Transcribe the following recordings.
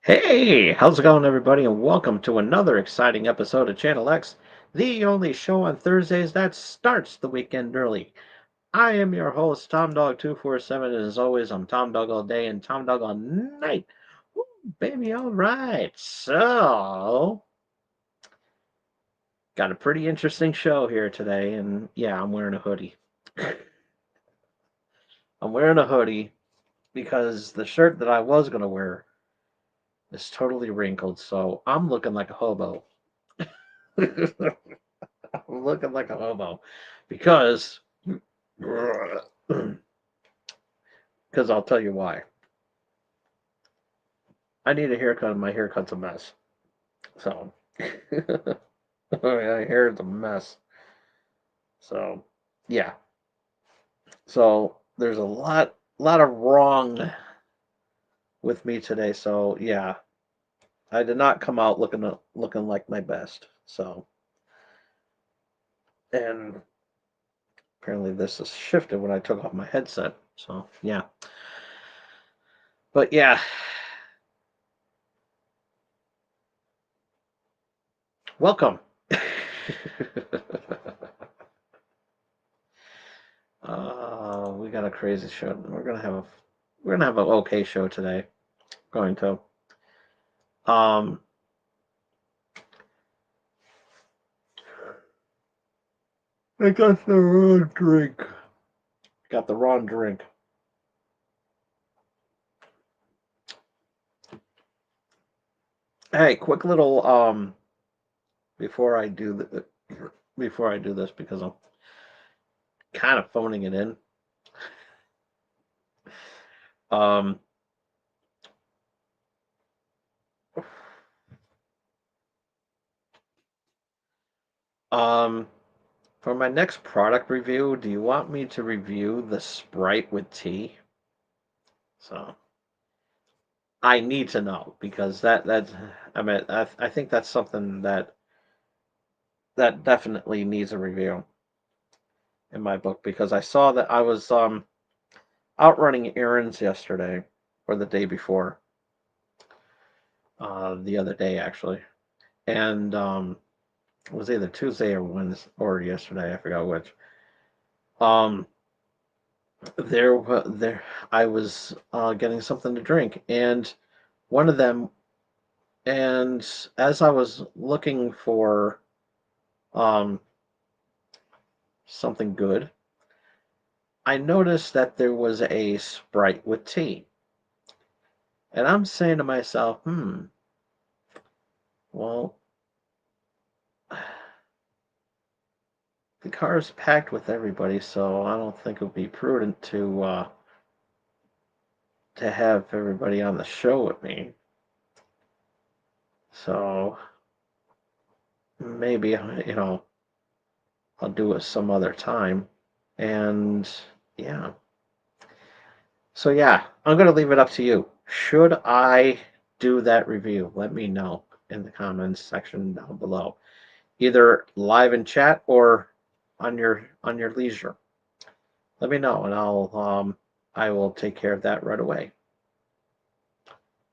Hey, how's it going, everybody? And welcome to another exciting episode of Channel X, the only show on Thursdays that starts the weekend early. I am your host, Tom Dog 247, and as always, I'm Tom Dog all day and Tom Dog all night. Woo, baby, all right. So, got a pretty interesting show here today, and yeah, I'm wearing a hoodie. I'm wearing a hoodie because the shirt that I was going to wear is totally wrinkled, so I'm looking like a hobo. I'm looking like a hobo because because I'll tell you why. I need a haircut and my haircut's a mess. So my hair's a mess. So yeah. So there's a lot of wrong with me today. So yeah, I did not come out looking like my best. So and apparently this is shifted when I took off my headset. So yeah. But yeah, welcome. We got a crazy show. We're gonna have an okay show today. Going to. Um, I got the wrong drink. Got the wrong drink. Hey, quick little before I do this because I'm kind of phoning it in. Um, um, for my next product review, do you want me to review the Sprite with tea? So I need to know because I think that's something that definitely needs a review in my book because I saw that I was out running errands yesterday or the day before, the other day actually, and it was either Tuesday or Wednesday or yesterday, I forgot which. Um, there I was getting something to drink, and one of them, and as I was looking for um something good, I noticed that there was a Sprite with tea. And I'm saying to myself, well, the car is packed with everybody, so I don't think it would be prudent to have everybody on the show with me. So maybe I'll do it some other time. And yeah. So yeah, I'm gonna leave it up to you. Should I do that review? Let me know in the comments section down below, either live in chat or on your leisure. Let me know, and I will take care of that right away.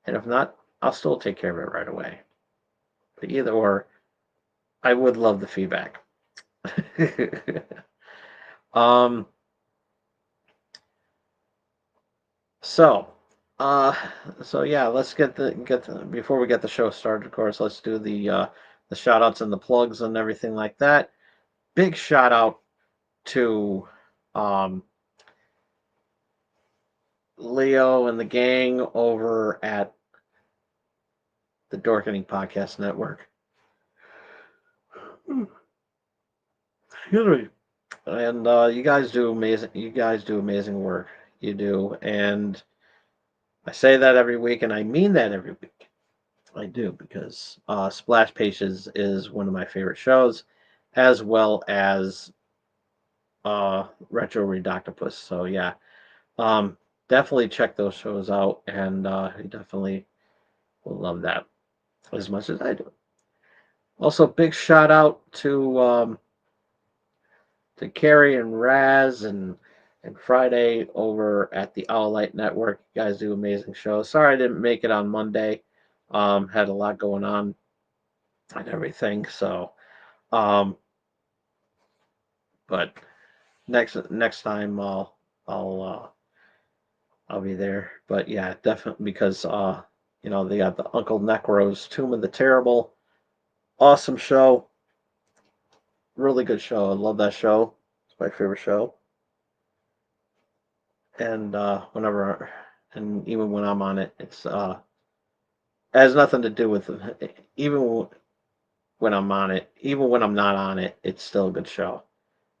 And if not, I'll still take care of it right away. But either or, I would love the feedback. um. So, uh, so yeah, let's get the before we get the show started. Of course, let's do the shout outs and the plugs and everything like that. Big shout out to um Leo and the gang over at the Dorkening Podcast Network. Excuse me. And you guys do amazing. You guys do amazing work. You do, and I say that every week, and I mean that every week. I do because Splash Pages is one of my favorite shows, as well as Retro Redoctopus. So yeah, um, definitely check those shows out, and you definitely will love that as much as I do. Also, big shout out to Carrie and Raz and Friday over at the Owl Light Network. You guys do amazing shows. Sorry I didn't make it on Monday. Had a lot going on and everything. So, um, but next time I'll I'll be there. But yeah, definitely because they got the Uncle Necro's Tomb of the Terrible. Awesome show. Really good show. I love that show. It's my favorite show. And and even when I'm on it, it has nothing to do with even when I'm on it, even when I'm not on it, it's still a good show.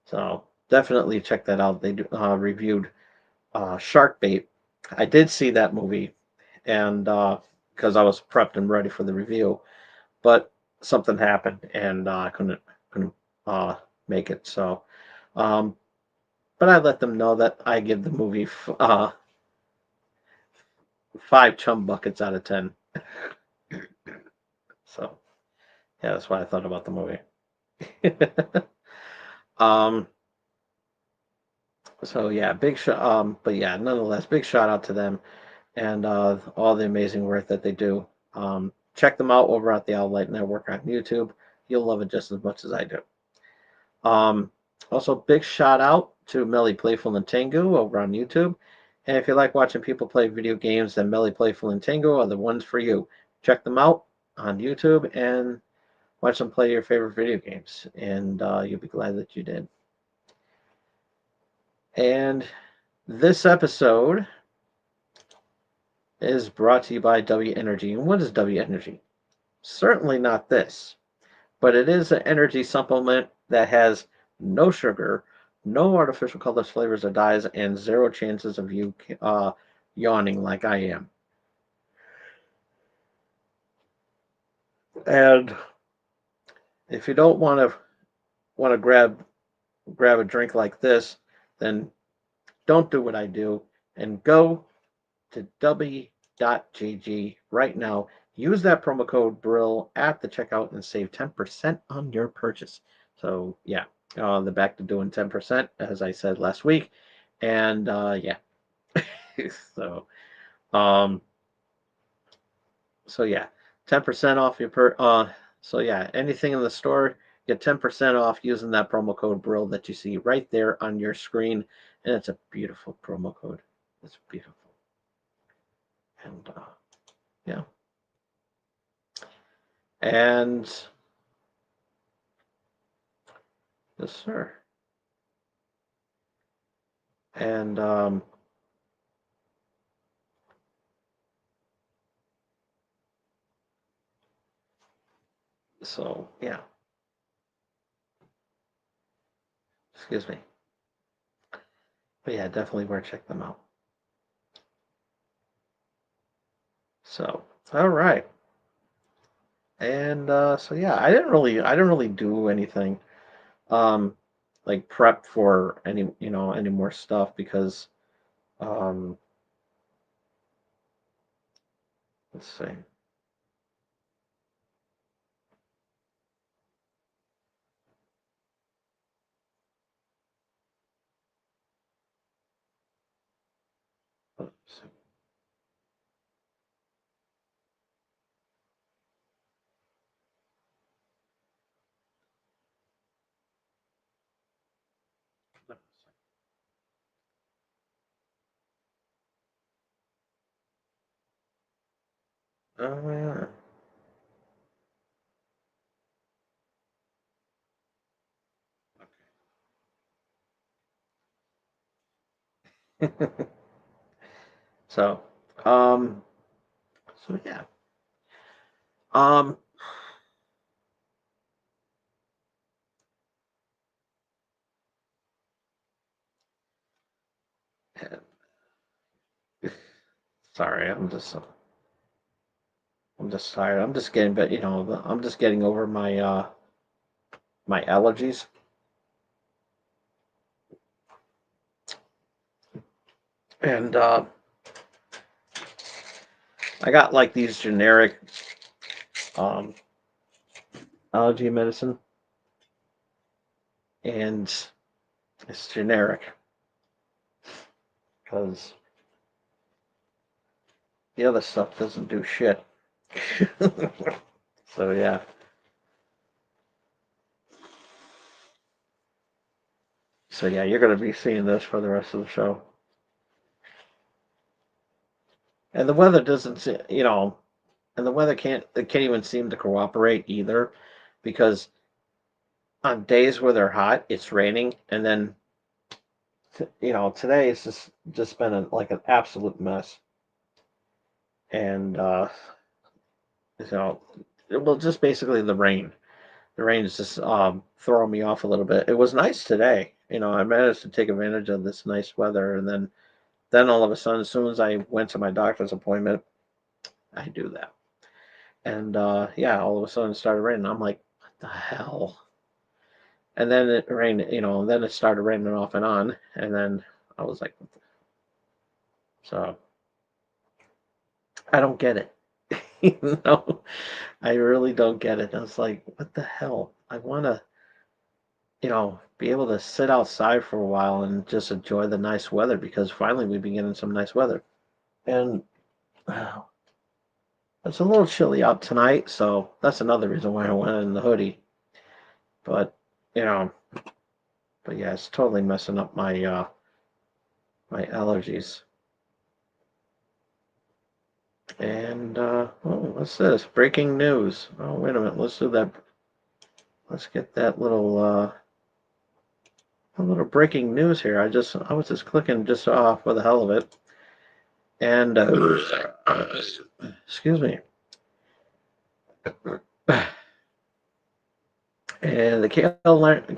So definitely check that out. They reviewed Shark Bait. I did see that movie, and because I was prepped and ready for the review, but something happened and I couldn't uh, make it. So, um, but I let them know that I give the movie 5 chum buckets out of 10. So yeah, that's what I thought about the movie. um, so yeah, big shot. But yeah, nonetheless, big shout out to them and all the amazing work that they do. Check them out over at the Outlight Network on YouTube. You'll love it just as much as I do. Um, Also, big shout out to Melly Playful and Tengu over on YouTube. And if you like watching people play video games, then Melly Playful and Tengu are the ones for you. Check them out on YouTube and watch them play your favorite video games, and you'll be glad that you did. And this episode is brought to you by W Energy. And what is W Energy? Certainly not this, but it is an energy supplement that has no sugar, no artificial colors, flavors, or dyes, and zero chances of you yawning like I am. And if you don't want to grab a drink like this, then don't do what I do and go to w.gg right now. Use that promo code Brill at the checkout and save 10% on your purchase. So yeah, they're back to doing 10%, as I said last week, and yeah. so um, so yeah, 10% off your per. So yeah, anything in the store, get 10% off using that promo code Brill that you see right there on your screen, and it's a beautiful promo code. It's beautiful, and yeah. And yes, sir. And so yeah, excuse me. But yeah, definitely worth check them out. So all right. And so yeah, I didn't really do anything um like prep for any more stuff because um let's see. Let's see. Oh yeah. so um so yeah. Um sorry, I'm just tired. I'm just getting, but I'm just getting over my allergies, and I got like these generic um, allergy medicine, and it's generic because the other stuff doesn't do shit. So yeah. So yeah, you're going to be seeing this for the rest of the show. And the weather doesn't, and the weather can't even seem to cooperate either, because on days where they're hot, it's raining, and then today it's just been like an absolute mess. And you know, well, just basically the rain. The rain is just throwing me off a little bit. It was nice today. I managed to take advantage of this nice weather, and then all of a sudden, as soon as I went to my doctor's appointment, I do that. And yeah, all of a sudden it started raining. I'm like, what the hell? And then it rained, then it started raining off and on. And then I was like, so I don't get it. I really don't get it. I was like, what the hell? I want to, be able to sit outside for a while and just enjoy the nice weather, because finally we've been getting some nice weather. And it's a little chilly out tonight, so that's another reason why I went in the hoodie. But, you know, but yeah, it's totally messing up my allergies. And oh, what's this? Breaking news. Oh, wait a minute. Let's do that. Let's get that little breaking news here. I was just clicking just for the hell of it, and excuse me. And the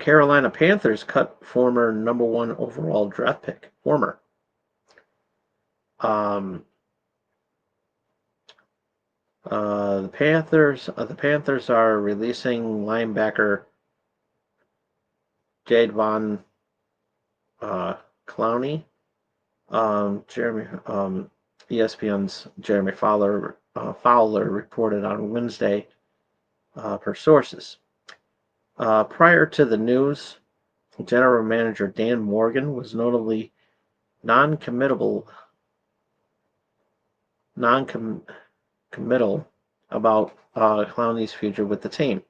Carolina Panthers cut former number one overall draft pick. Former. Um, the Panthers are releasing linebacker Jadeveon Clowney. ESPN's Jeremy Fowler reported on Wednesday, per sources. Prior to the news, General Manager Dan Morgan was notably non-committal non-committal about Clowney's future with the team,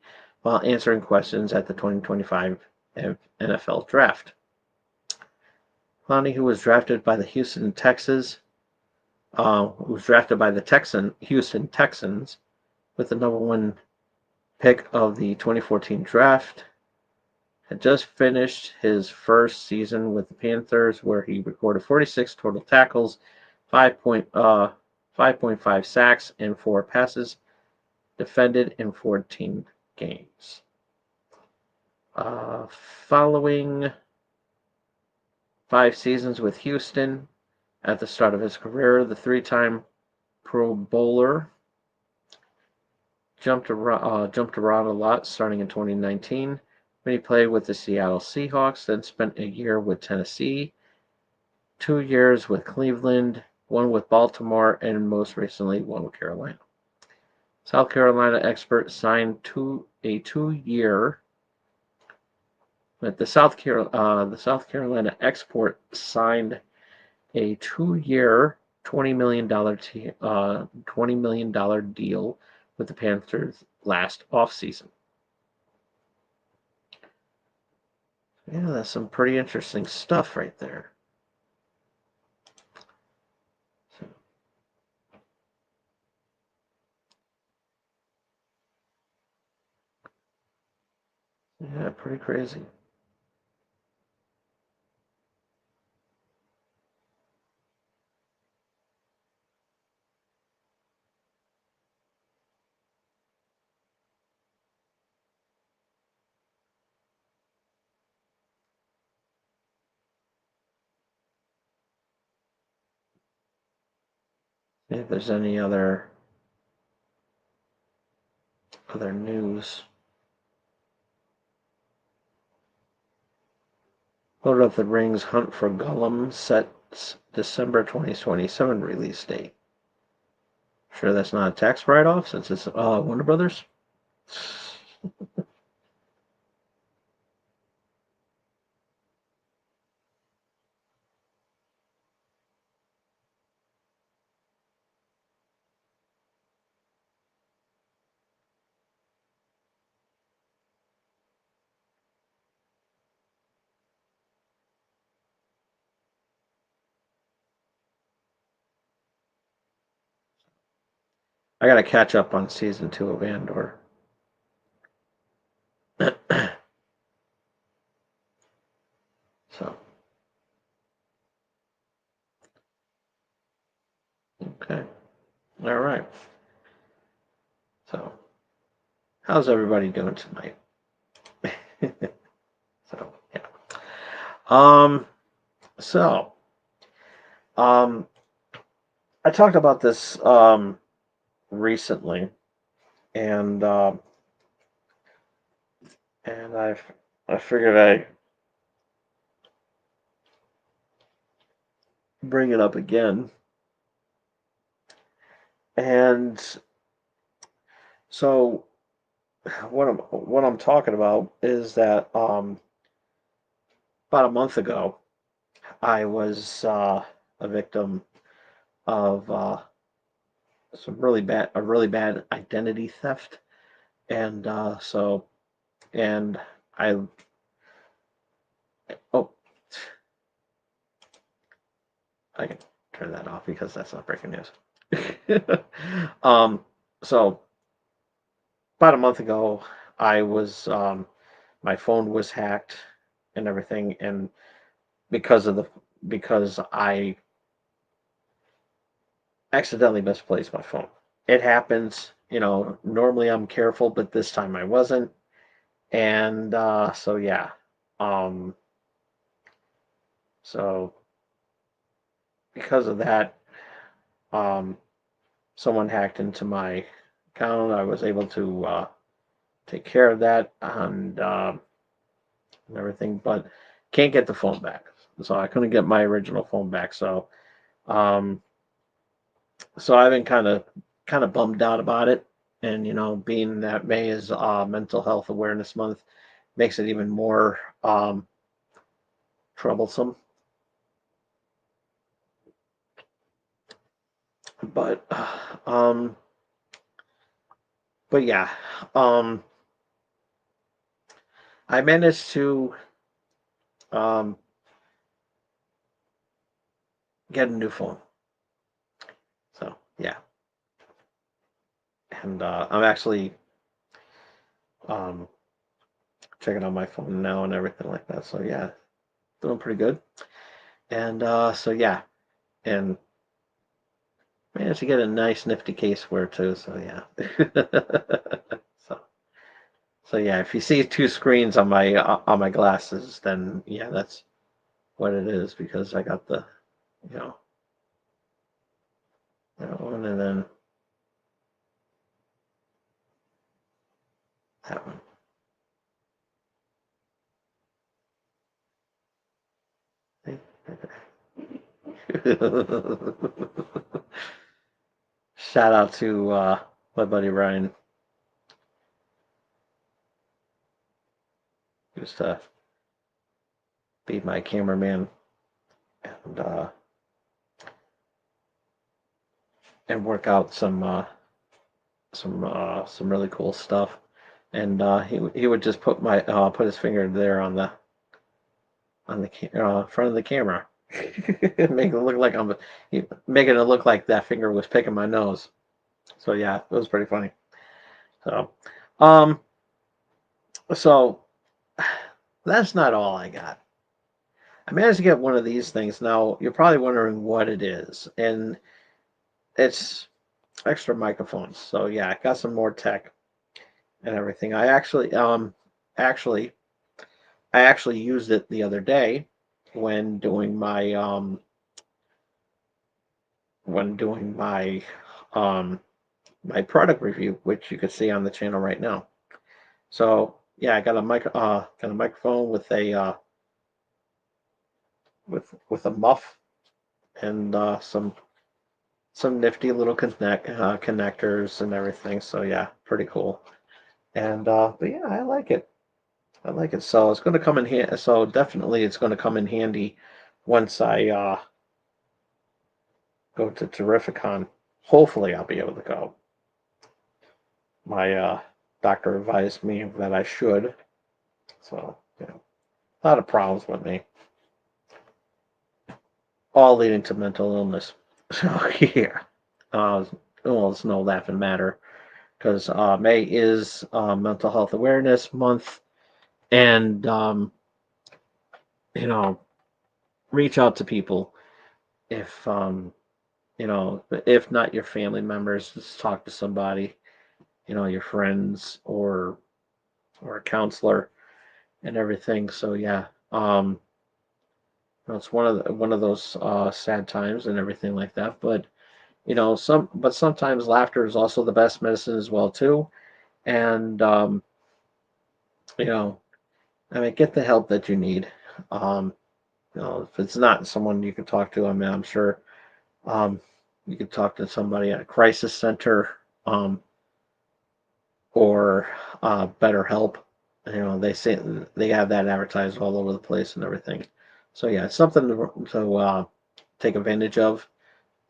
while answering questions at the 2025 NFL Draft. Clowney, who was drafted by the Houston Texans with the number one pick of the 2014 draft, had just finished his first season with the Panthers, where he recorded 46 total tackles, 5.5 sacks, and 4 passes defended in 14 games. Following 5 seasons with Houston, at the start of his career, the 3-time Pro Bowler jumped around a lot, starting in 2019 when he played with the Seattle Seahawks, then spent a year with Tennessee, 2 years with Cleveland, 1 with Baltimore, and most recently 1 with Carolina. South Carolina expert signed a 2-year. But the South Carolina export signed a 2-year, $20 million deal with the Panthers last offseason. Yeah, that's some pretty interesting stuff right there. Yeah, pretty crazy. If there's any other news. Lord of the Rings Hunt for Gollum sets December 2027 release date. Sure that's not a tax write-off since it's Warner Brothers? I gotta catch up on season 2 of Andor. So, okay. All right. So, how's everybody doing tonight? So, yeah. Um, so, um, I talked about this recently, and and I figured I bring it up again. And so what I'm talking about is that about a month ago I was a victim of a really bad identity theft, and and I oh I can turn that off because that's not breaking news. um, so about a month ago, I was my phone was hacked and everything, and because of the because I accidentally misplaced my phone. It happens, normally I'm careful, but this time I wasn't, and so yeah, um, so because of that, um, someone hacked into my account. I was able to take care of that and everything, but can't get the phone back. So I couldn't get my original phone back. Um, so I've been kind of bummed out about it. And being that May is Mental Health Awareness Month, makes it even more troublesome. But um, but yeah, um, I managed to um, get a new phone. So yeah, and I'm actually um, checking on my phone now and everything like that. So yeah, doing pretty good. And so yeah, and managed to get a nice nifty case for it too. So yeah. so so yeah, if you see two screens on my glasses, then yeah, that's what it is because I got the you know that one and then that one. Shout out to my buddy Ryan, who used to be my cameraman and work out some really cool stuff. And he would just put his finger there on the front of the camera, make it look like making it look like that finger was picking my nose. So yeah, it was pretty funny. So, um, so that's not all I got. I managed to get one of these things. Now you're probably wondering what it is, and it's extra microphones. So yeah, I got some more tech and everything. Actually I actually used it the other day when doing my um my product review, which you can see on the channel right now. So yeah, I got a microphone with a with a muff and some nifty little connectors and everything. So yeah, pretty cool. And but yeah, I like it. I like it. So it's going to come in handy. So definitely, it's going to come in handy once I go to Terrificon. Hopefully, I'll be able to go. My doctor advised me that I should. So a lot of problems with me, all leading to mental illness. So yeah, uh, well, it's No Laughing Matter because May is Mental Health Awareness Month, and you know, reach out to people if if not your family members, just talk to somebody, your friends or a counselor and everything. So yeah, it's one of those sad times and everything like that. But sometimes laughter is also the best medicine as well too. And you know, I mean, get the help that you need. Um, if it's not someone you can talk to, I mean, I'm sure um, you could talk to somebody at a crisis center um, or BetterHelp. They say they have that advertised all over the place and everything. So yeah, it's something to take advantage of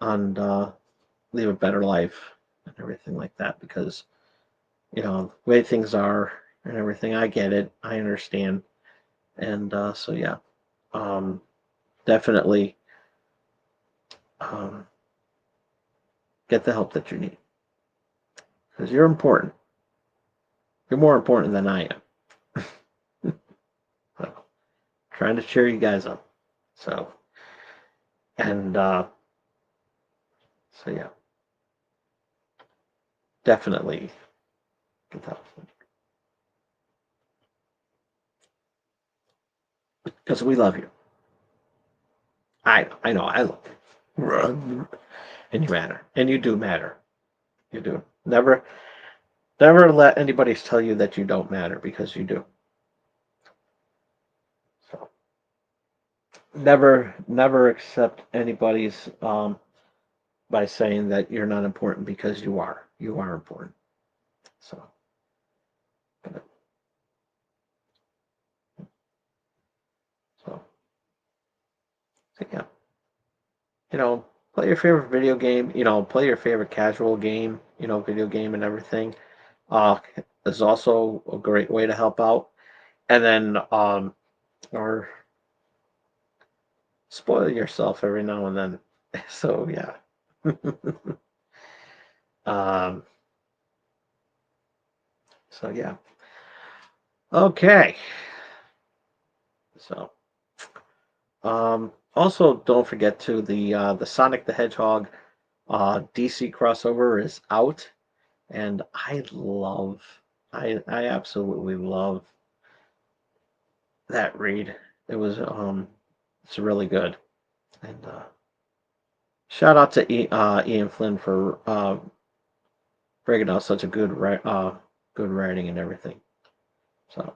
and live a better life and everything like that. Because the way things are and everything, I get it, I understand, and so yeah, um, definitely um, get the help that you need because you're important. You're more important than I am. So, trying to cheer you guys up. So and so yeah, definitely get the help because we love you. I know I love you, and you matter, and you do matter. You do. Never let anybody tell you that you don't matter because you do. So never accept anybody's by saying that you're not important because you are. You are important. So, so, so yeah, play your favorite video game. Play your favorite casual game. Video game and everything. Uh, is also a great way to help out. And then, or spoil yourself every now and then. So yeah. um. So yeah. Okay. So, also don't forget to the Sonic the Hedgehog DC crossover is out, and I absolutely love that read. It was it's really good, and shout out to Ian Flynn for breaking out such a good writing and everything. So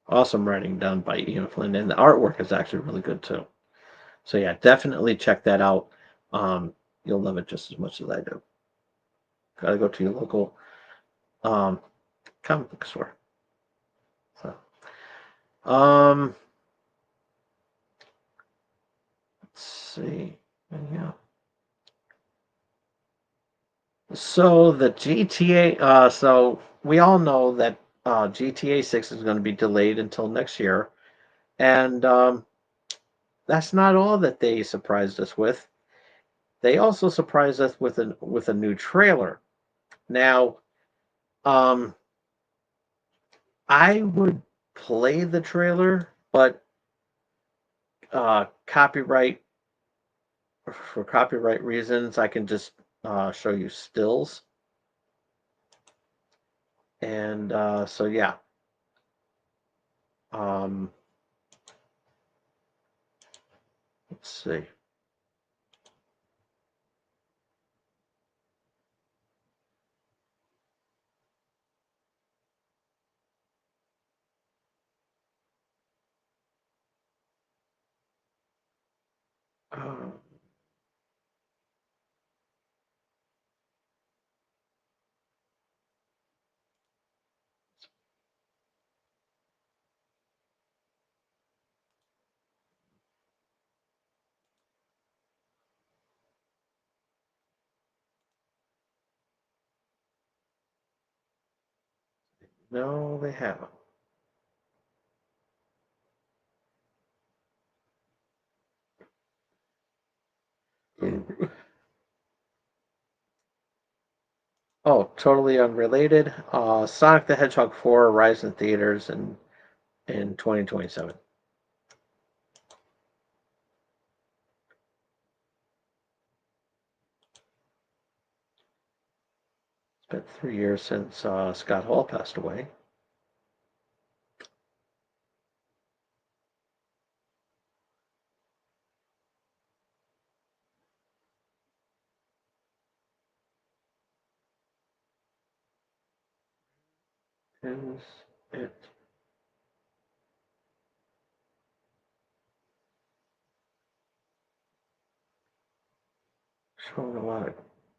awesome writing done by Ian Flynn, and the artwork is actually really good too. So yeah, definitely check that out. You'll love it just as much as I do. Gotta go to your local um, comic book store. So, um, let's see. Yeah. So the GTA. So we all know that GTA 6 is going to be delayed until next year, and that's not all that they surprised us with. They also surprised us with a new trailer. Now, um, I would play the trailer, but copyright for copyright reasons, I can just show you stills. And so yeah, um, let's see. Um, no, they haven't. Oh, totally unrelated. Sonic the Hedgehog 4 arrives in theaters in 2027. It's been 3 years since Scott Hall passed away. Is it showing a lot of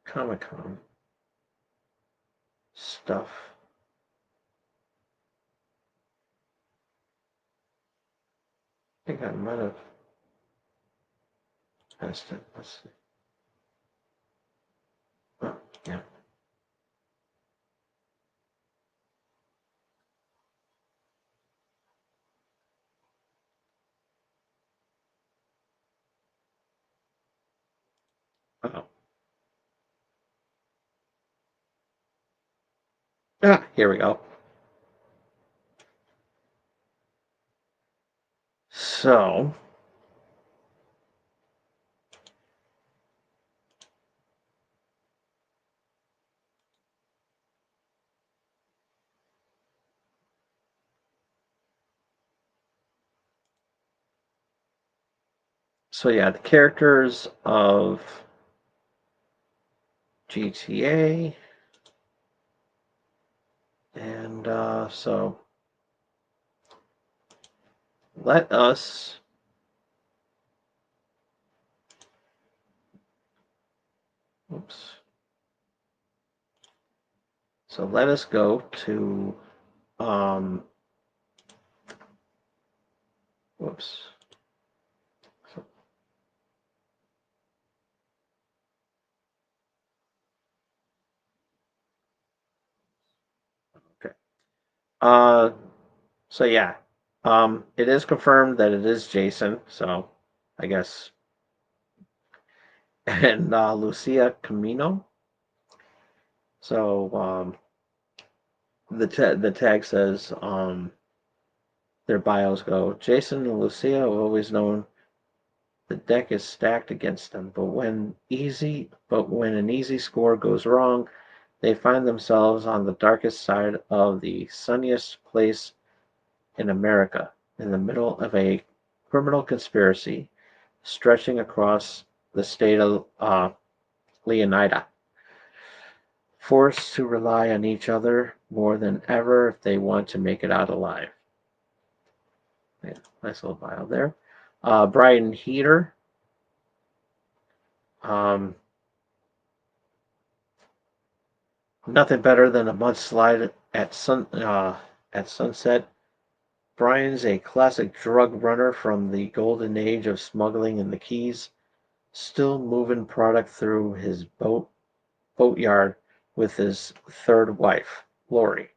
Comic Con stuff? I think I might have missed it. Let's see. Oh, yeah. Oh. Ah, here we go. So, yeah, the characters of GTA, and so let us oops. So let us go to um whoops. Okay. Uh so yeah. It is confirmed that it is Jason, so I guess and Lucia Camino. So the tag says their bios go Jason and Lucia have always known the deck is stacked against them, but when an easy score goes wrong, they find themselves on the darkest side of the sunniest place in America, in the middle of a criminal conspiracy stretching across the state of Leonida, forced to rely on each other more than ever if they want to make it out alive. Yeah, nice little bio there. Brian Heater, um, nothing better than a mudslide at sunset. Brian's a classic drug runner from the golden age of smuggling in the Keys, still moving product through his boatyard with his third wife, Lori.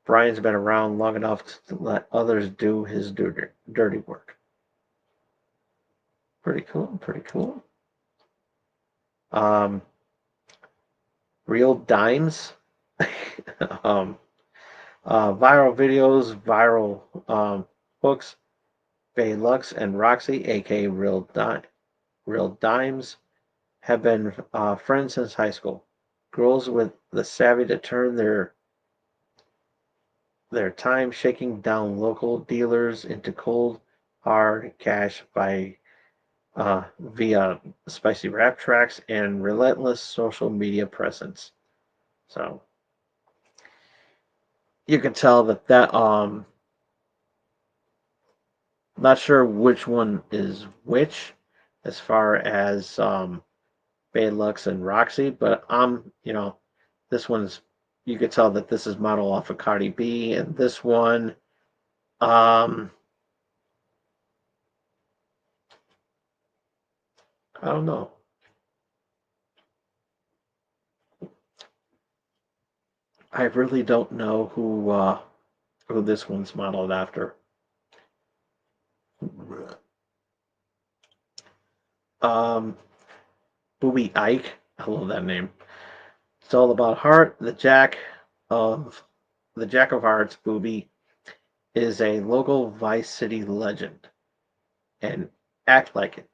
Brian's been around long enough to let others do his dirty work. Pretty cool, pretty cool. Um, Real dimes. um, Viral videos, viral books. Bay Lux and Roxy, aka Real Dimes, have been friends since high school. Girls with the savvy to turn their time shaking down local dealers into cold, hard cash via spicy rap tracks and relentless social media presence. So you can tell that not sure which one is which as far as Baylux and Roxy, but this one's you could tell that this is modeled off of Cardi B, and this one, um, I don't know. I really don't know who this one's modeled after. Um, Booby Ike, I love that name. It's all about heart. The Jack of Hearts, Booby, is a local Vice City legend and act like it.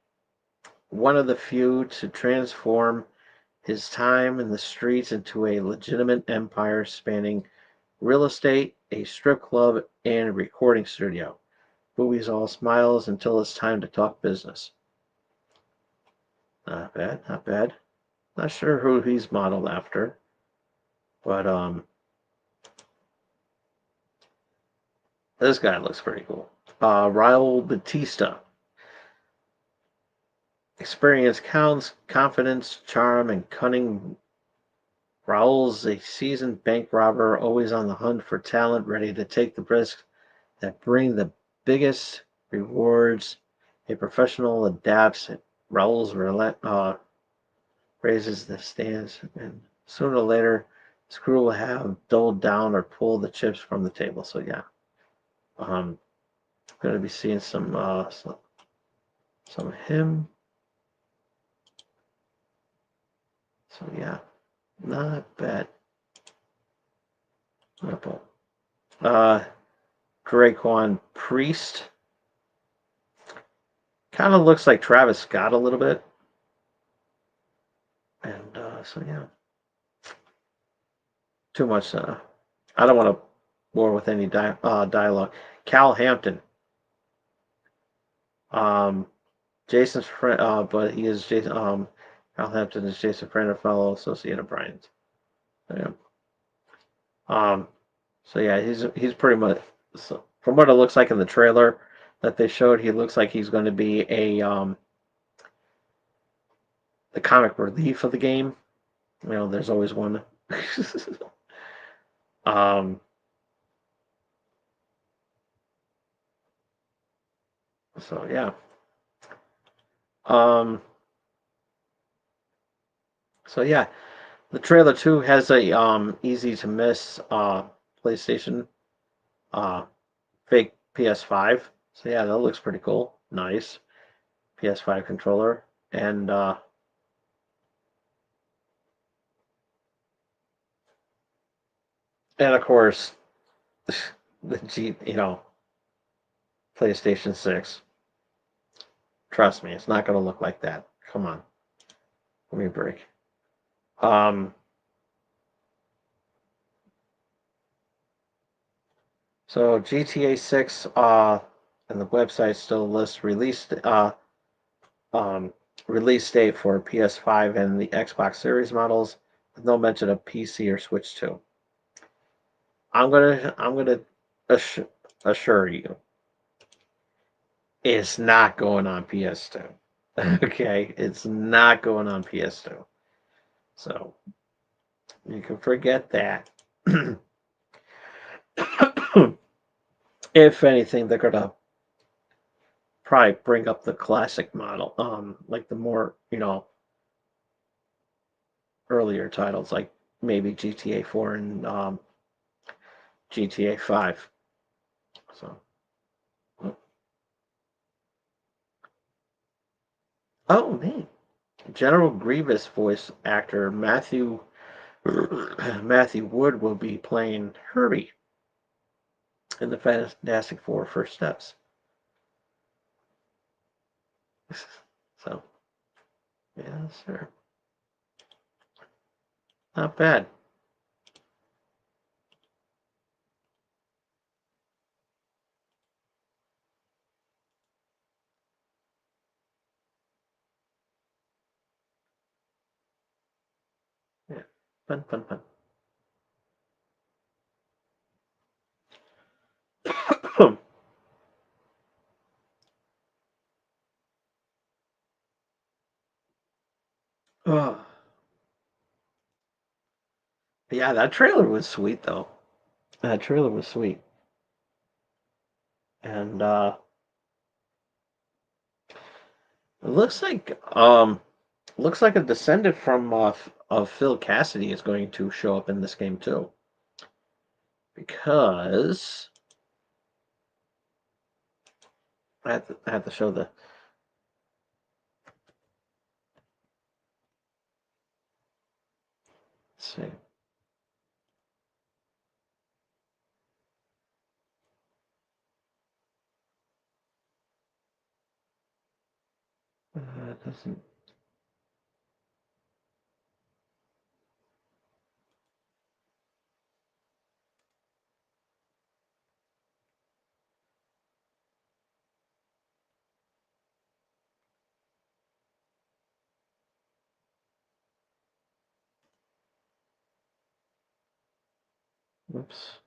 One of the few to transform his time in the streets into a legitimate empire spanning real estate, a strip club, and a recording studio. Bowie's all smiles until it's time to talk business. Not bad, not bad. Not sure who he's modeled after, but this guy looks pretty cool. Raul Batista. Experience counts, confidence, charm, and cunning. Raul's a seasoned bank robber, always on the hunt for talent, ready to take the risks that bring the biggest rewards. A professional adapts. Raul's raises the stands, and sooner or later, his crew will have doled down or pulled the chips from the table. So yeah, um, going to be seeing some of him. So yeah, not bad. Not bad. Draquan Priest kind of looks like Travis Scott a little bit, and so yeah, too much. I don't want to bore with any dialogue. Cal Hampton, um, Jason's friend, but he is Jason. Cal Hampton is Jason's friend and fellow associate of Bryant. Yeah. Um, so yeah, he's pretty much, so from what it looks like in the trailer that they showed, he looks like he's going to be the comic relief of the game. There's always one. um, so yeah. Um, so yeah, the trailer too has a easy to miss PlayStation uh fake PS5. So yeah, that looks pretty cool. Nice PS5 controller, and of course the PlayStation 6. Trust me, it's not going to look like that. Come on, give me a break. Um, so GTA 6, and the website still lists um, release date for PS5 and the Xbox Series models, with no mention of PC or Switch 2. I'm gonna assure you, it's not going on PS2. Okay, it's not going on PS2. So you can forget that. If anything, they're gonna probably bring up the classic model, like the more earlier titles, like maybe GTA 4 and GTA 5. So, oh man, General Grievous voice actor Matthew Wood will be playing Herbie in the Fantastic Four First Steps. So, yeah, sure, not bad. Yeah, fun, fun, fun. Oh, yeah, that trailer was sweet though. That trailer was sweet, and it looks like a descendant from of Phil Cassidy is going to show up in this game too, because I have to show the. Let's see. It doesn't. Oops.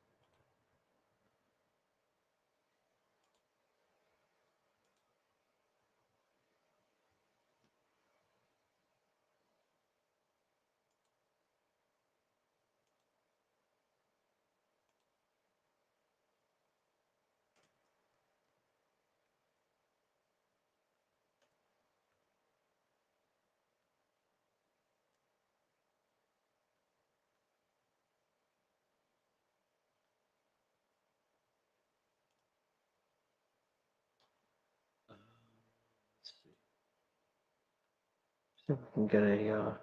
Let's see if we can get a.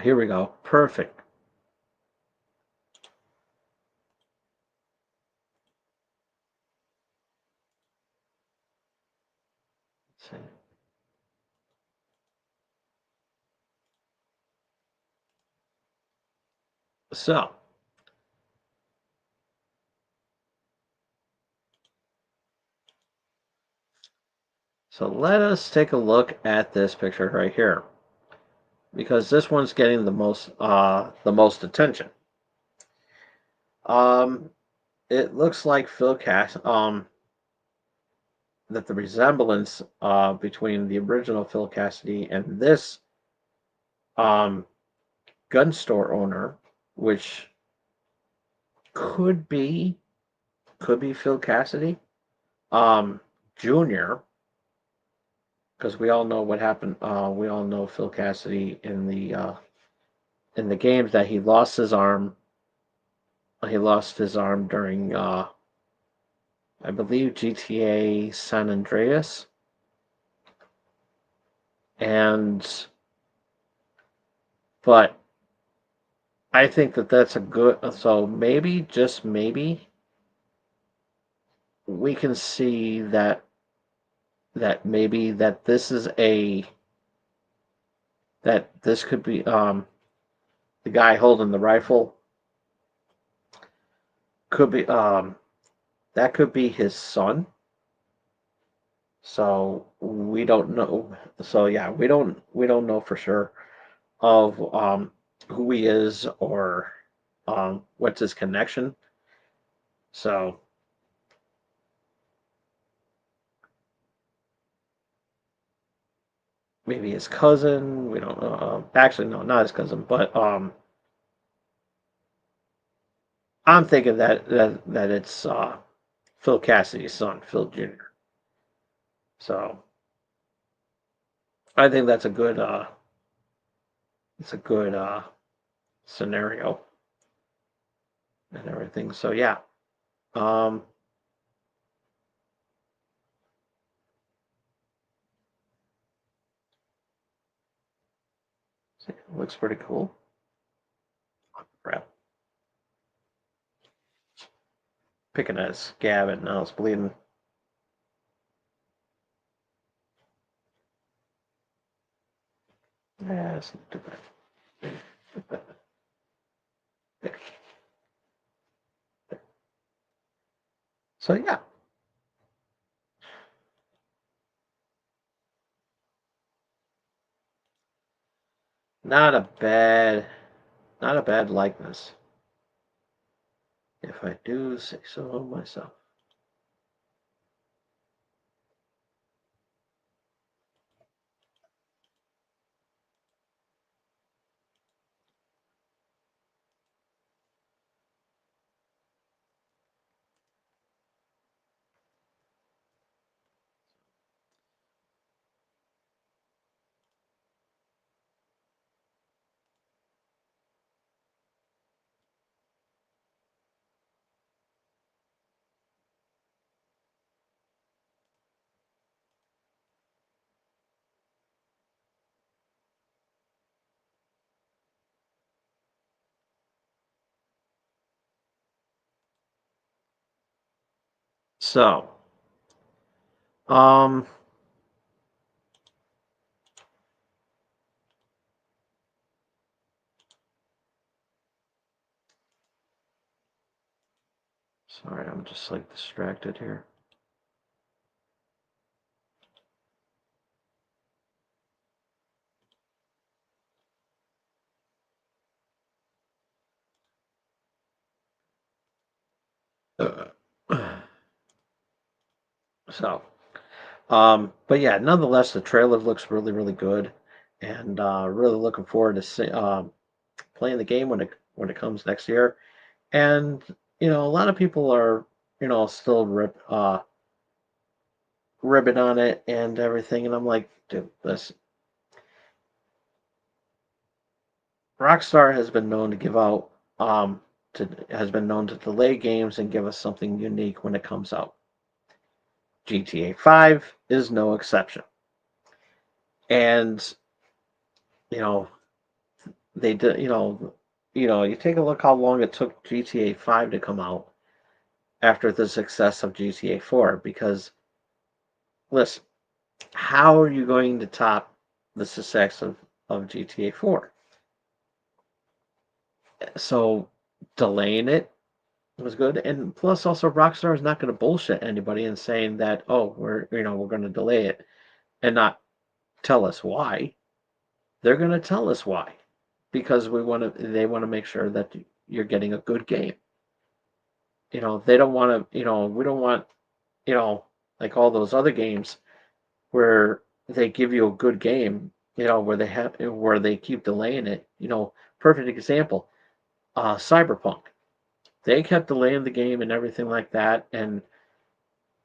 Here we go. Perfect. Let's see. So, let us take a look at this picture right here because this one's getting the most attention. Um, it looks like Phil Cass that the resemblance between the original Phil Cassidy and this um gun store owner, which could be Phil Cassidy, um, Junior, because we all know what happened. We all know Phil Cassidy in the games that he lost his arm. He lost his arm during, I believe, GTA San Andreas, and but I think that that's a good. So maybe, just maybe, we can see that maybe that this is a that this could be the guy holding the rifle could be that could be his son. So we don't know. So yeah, we don't know for sure of who he is or what's his connection. So maybe his cousin. We don't know. Actually, no, not his cousin, but I'm thinking that it's Phil Cassidy's son, Phil Jr. So I think that's a good it's a good scenario and everything. So yeah, um, looks pretty cool. Crap, picking at a scab and now it's bleeding. Yeah, it's not too bad. So yeah, not a bad, not a bad likeness, if I do say so myself. So, um, sorry, I'm just like distracted here. So, but yeah, nonetheless, the trailer looks really, really good, and really looking forward to playing the game when it comes next year. And a lot of people are still ribbing on it and everything, and I'm like, dude, this Rockstar has been known to give out has been known to delay games and give us something unique when it comes out. GTA 5 is no exception. And you know, they did, you take a look how long it took GTA 5 to come out after the success of GTA 4 because listen, how are you going to top the success of GTA 4? So delaying it was good, and plus also Rockstar is not going to bullshit anybody and saying that we're going to delay it and not tell us why. They're going to tell us why because they want to make sure that you're getting a good game. They don't want to. We don't want you know like all those other games where they give you a good game. Where they keep delaying it. Perfect example. Cyberpunk. They kept delaying the game and everything like that, and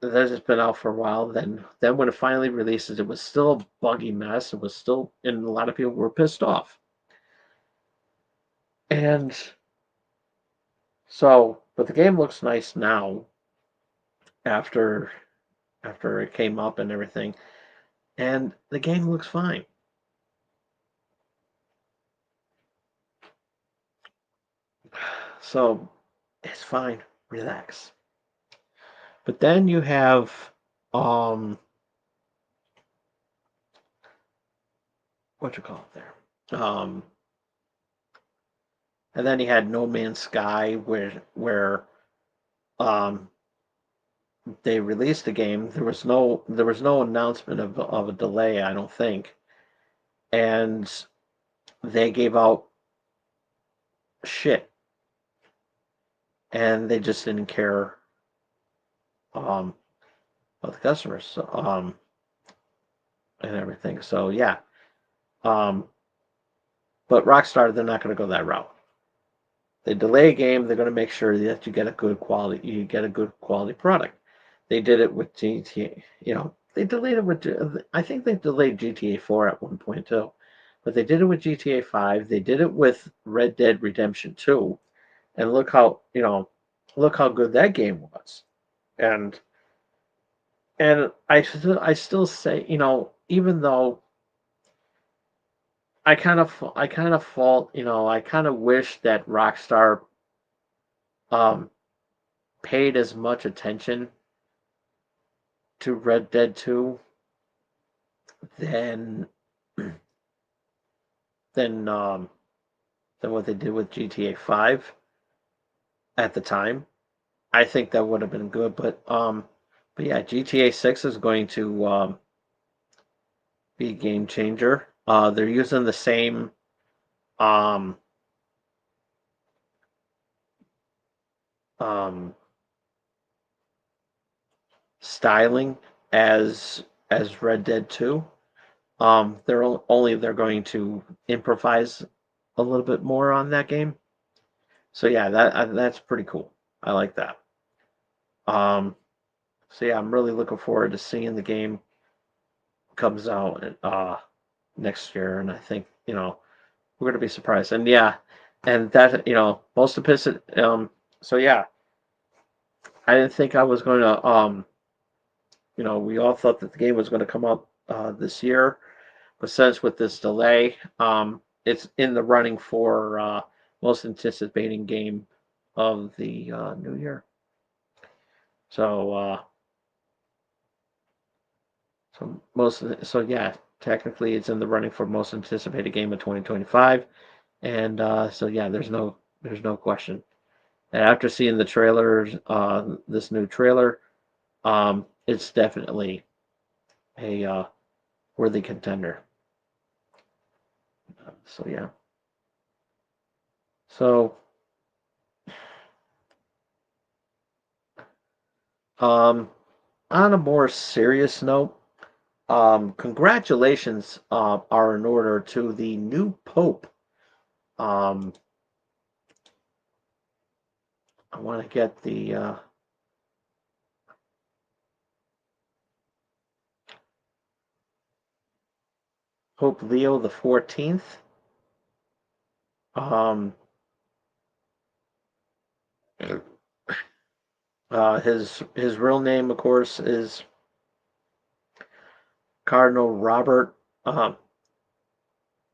that has been out for a while. Then when it finally releases, it was still a buggy mess. It was still, and a lot of people were pissed off. And so, but the game looks nice now after it came up and everything, and the game looks fine. So it's fine. Relax. But then you have um what you call it there. And then you had No Man's Sky where um they released the game. There was no announcement of a delay, I don't think, and they gave out shit, and they just didn't care um, about the customers and everything. So yeah, um, but Rockstar they're not going to go that route. They delay a game. They're going to make sure that you get a good quality product. They did it with GTA. They delayed it with. I think they delayed GTA 4 at one point too, but they did it with GTA 5. They did it with Red Dead Redemption 2, and look how good that game was. And I still say even though I kind of fault I kind of wish that Rockstar um paid as much attention to Red Dead 2 than than um than what they did with GTA 5 at the time. I think that would have been good, but yeah, GTA 6 is going to be a game changer. They're using the same um um styling as Red Dead 2. They're going to improvise a little bit more on that game. So yeah, that's pretty cool. I like that. Um, so yeah, I'm really looking forward to seeing the game comes out next year, and I think we're gonna be surprised. And yeah, and that most of it. So yeah, I didn't think I was going to. We all thought that the game was going to come out this year, but since with this delay, it's in the running for most anticipating game of the new year. So So yeah, technically it's in the running for most anticipated game of 2025, and so yeah, there's no question. And after seeing the trailers, this new trailer, it's definitely a worthy contender. So yeah. So um, on a more serious note, congratulations are in order to the new Pope. Um, I want to get the Pope Leo the 14th. Um, his real name, of course, is Cardinal Robert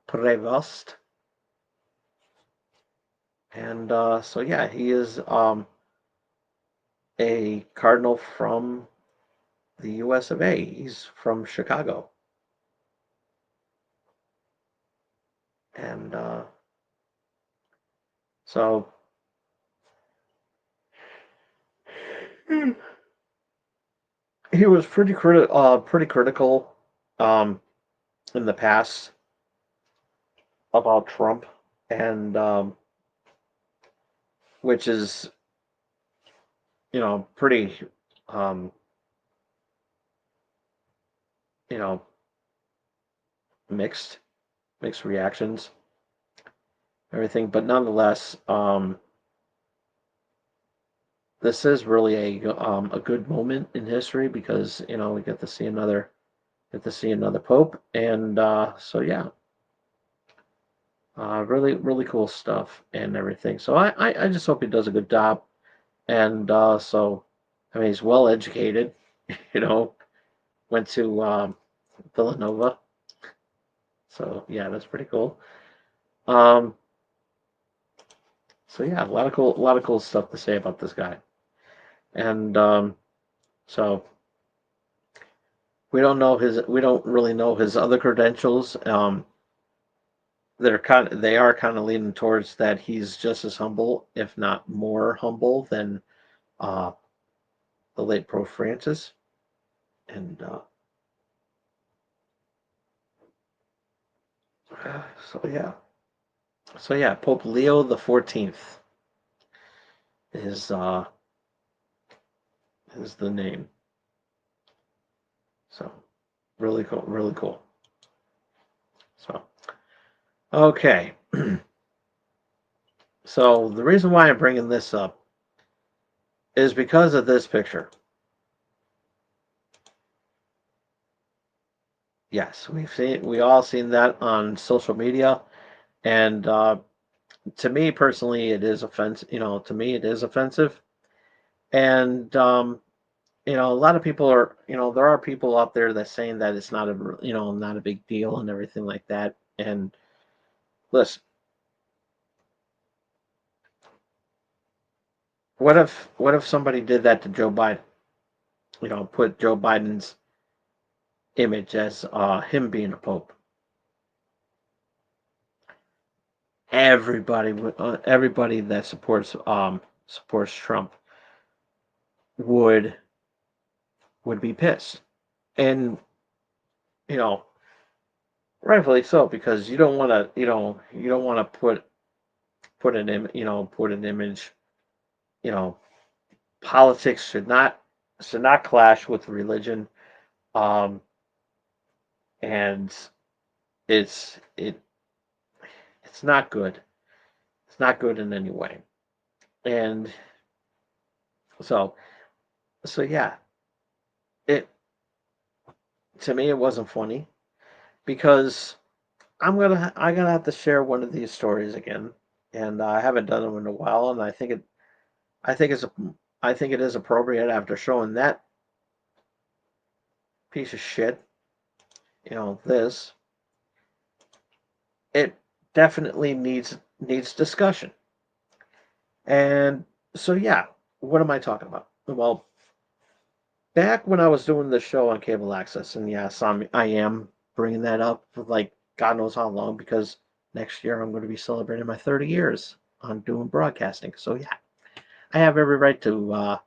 Prevost, and so yeah, he is a cardinal from the U.S. of A. He's from Chicago, and so he was pretty critical um, in the past about Trump, and which is pretty um, you know mixed mixed reactions, everything. But nonetheless, this is really a good moment in history because we get to see another pope, and so yeah, really really cool stuff and everything. So I just hope he does a good job, and so I mean he's well educated, you know, went to Villanova, so yeah, that's pretty cool. Um, so yeah, a lot of cool stuff to say about this guy, and so we don't really know his other credentials. They are kind of leaning towards that he's just as humble, if not more humble, than uh, the late Pope Francis. And so yeah, Pope Leo the 14th is is the name. So really cool, really cool. So okay, so the reason why I'm bringing this up is because of this picture. Yes, we all seen that on social media, and to me personally, it is offensive. To me, it is offensive, and a lot of people are, there are people out there that saying that it's not a big deal and everything like that. And listen, what if somebody did that to Joe Biden? Put Joe Biden's image as him being a pope. Everybody that supports Trump would would be pissed, and you know rightfully so, because you don't want to put an image. You know, politics should not clash with religion, um, and it's it it's not good. It's not good in any way, and so yeah, it to me it wasn't funny because I'm gonna have to share one of these stories again, and I haven't done them in a while, and I think it's I think it is appropriate after showing that piece of shit. This it definitely needs discussion. And so yeah, what am I talking about? Well, back when I was doing the show on cable access, and yes, I am bringing that up for like God knows how long because next year I'm going to be celebrating my 30 years on doing broadcasting. So yeah, I have every right to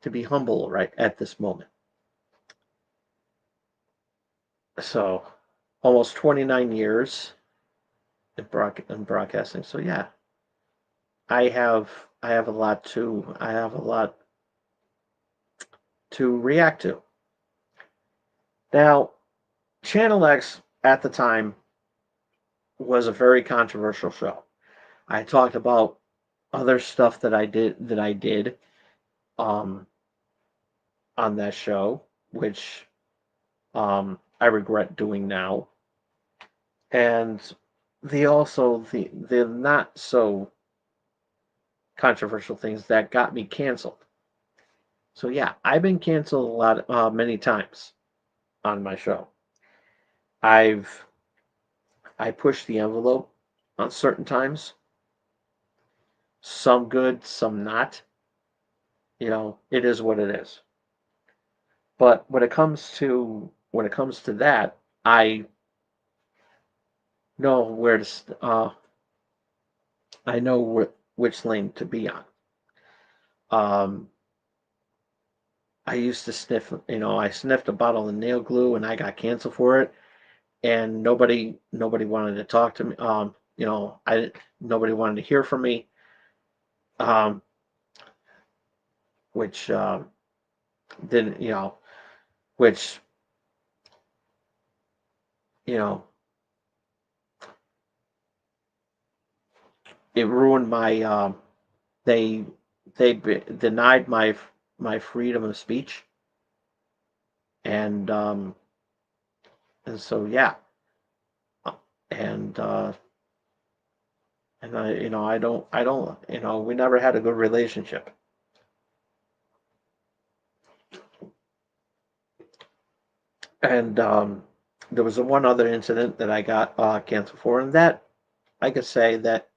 be humble right at this moment. So almost 29 years in broadcasting. So yeah, I have a lot to react to. Now, Channel X at the time was a very controversial show. I talked about other stuff that I did um, on that show, which I regret doing now, and the not so controversial things that got me canceled. So yeah, I've been canceled a lot, many times on my show. I've I pushed the envelope on certain times, some good, some not. You know, it is what it is. But when it comes to that, I know where to I know which lane to be on. Um, I used to sniff, I sniffed a bottle of nail glue and I got canceled for it, and nobody wanted to talk to me. I nobody wanted to hear from me. Um, which didn't, which you know, it ruined my. They denied my freedom of speech, and so yeah, and and I don't we never had a good relationship, and there was one other incident that I got canceled for, and that I could say that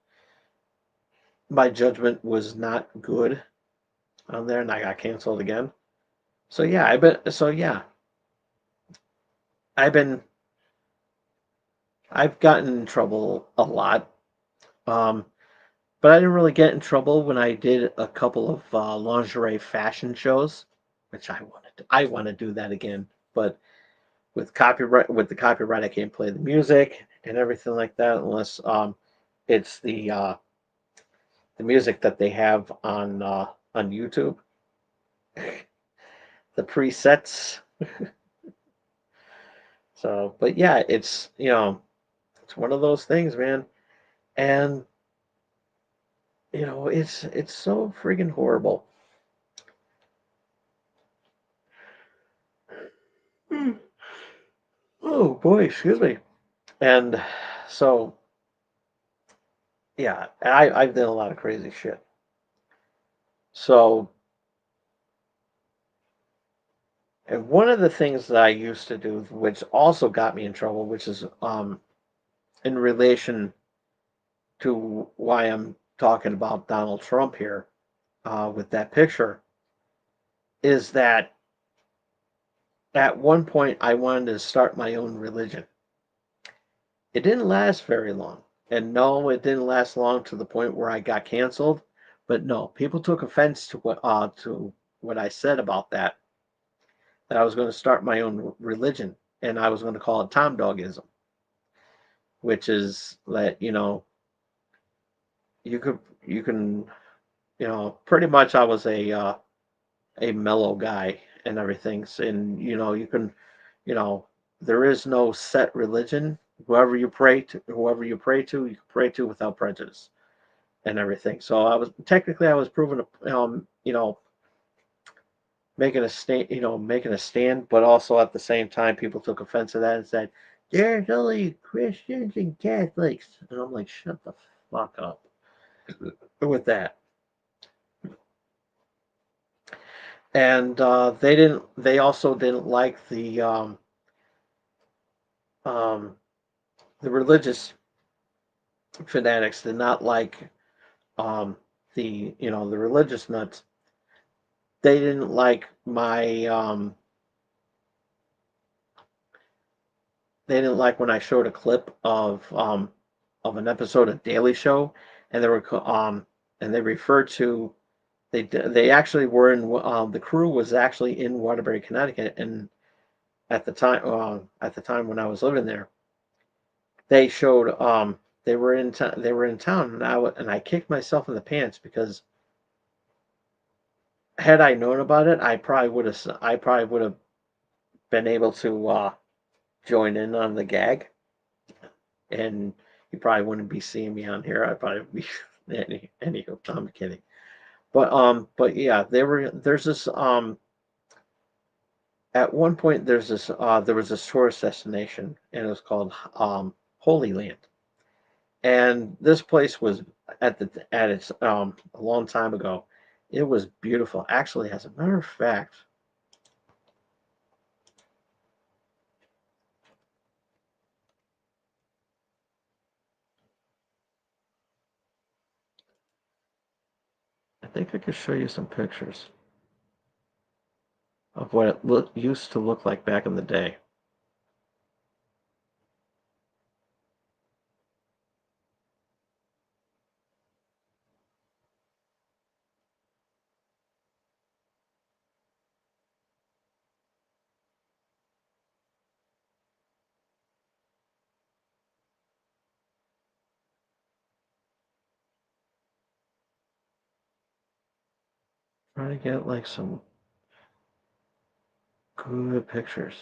my judgment was not good on there, and I got canceled again. I've been I've gotten in trouble a lot. Um, but I didn't really get in trouble when I did a couple of lingerie fashion shows, which I want to do that again. But with the copyright, I can't play the music and everything like that unless it's the music that they have on YouTube, the presets. So, but yeah, it's one of those things, man, and it's so friggin' horrible. Oh boy, excuse me. And so yeah, I've done a lot of crazy shit. So, and one of the things that I used to do, which also got me in trouble, which is in relation to why I'm talking about Donald Trump here with that picture, is that at one point I wanted to start my own religion. It didn't last very long. And no, it didn't last long to the point where I got canceled. But no, people took offense to what I said about that I was going to start my own religion, and I was going to call it Tom Dogism, which is that you can pretty much I was a mellow guy and everything, and you can you know there is no set religion. Whoever you pray to, you can pray to without prejudice and everything. So I was proven making a stand, but also at the same time, people took offense to that and said, "There's only Christians and Catholics," and I'm like, "Shut the fuck up with that." And They also didn't like um, the religious fanatics did not like um, the religious nuts they didn't like my they didn't like when I showed a clip of an episode of Daily Show, and they were and they referred to they actually were in the crew was actually in Waterbury, Connecticut, and at the time when I was living there, they showed they were in town, and I kicked myself in the pants because had I known about it, I probably would have been able to join in on the gag, and you probably wouldn't be seeing me on here. I'd probably be anywho. I'm kidding, but yeah, there's this at one point there was this tourist destination, and it was called Holy Land, and this place was at its a long time ago. It was beautiful. Actually, as a matter of fact, I think I could show you some pictures of what used to look like back in the day. Trying to get like some good pictures.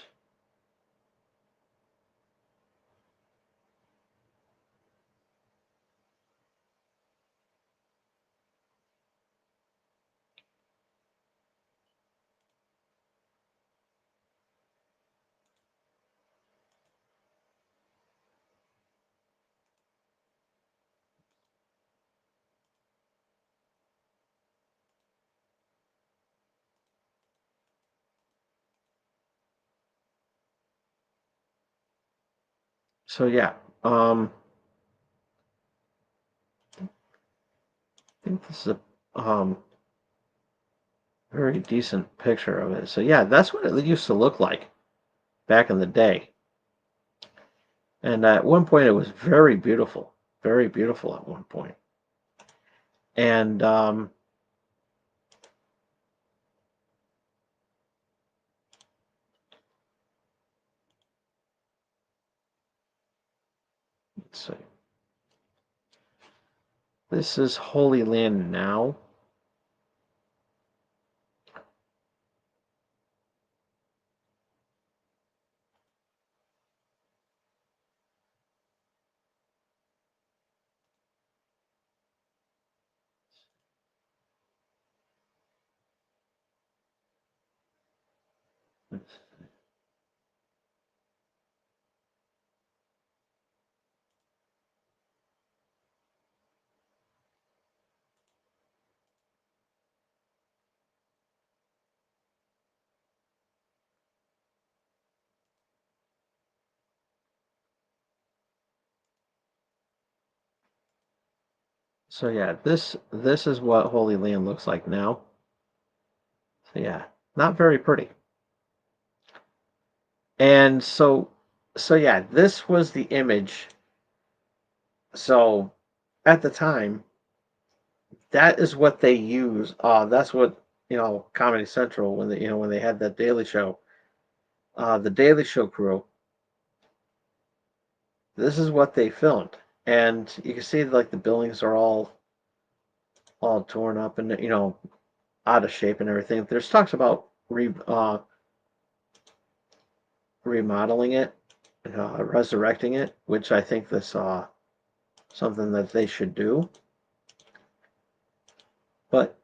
So yeah, I think this is a very decent picture of it. So yeah, that's what it used to look like back in the day. And at one point, it was very beautiful at one point. And let's see, this is Holy Land now. So yeah, this is what Holy Land looks like now. So yeah, not very pretty. And so yeah, this was the image. So at the time, that is what they use. That's what Comedy Central when when they had that Daily Show, the Daily Show crew. This is what they filmed, and you can see like the buildings are all torn up and out of shape and everything. There's talks about remodeling it, resurrecting it, which I think this something that they should do. But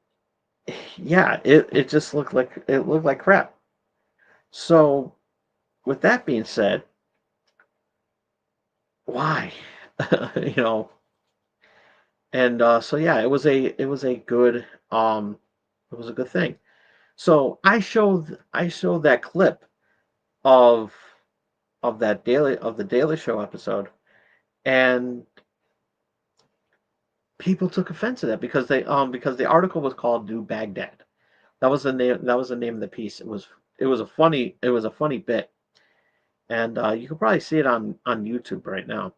yeah, it just looked like crap. So with that being said, why? you know, and so yeah, it was a good it was a good thing. So I showed that clip of of the Daily Show episode, and people took offense to that because they because the article was called New Baghdad, That was the name. That was the name of the piece. It was a funny bit, and you can probably see it on YouTube right now.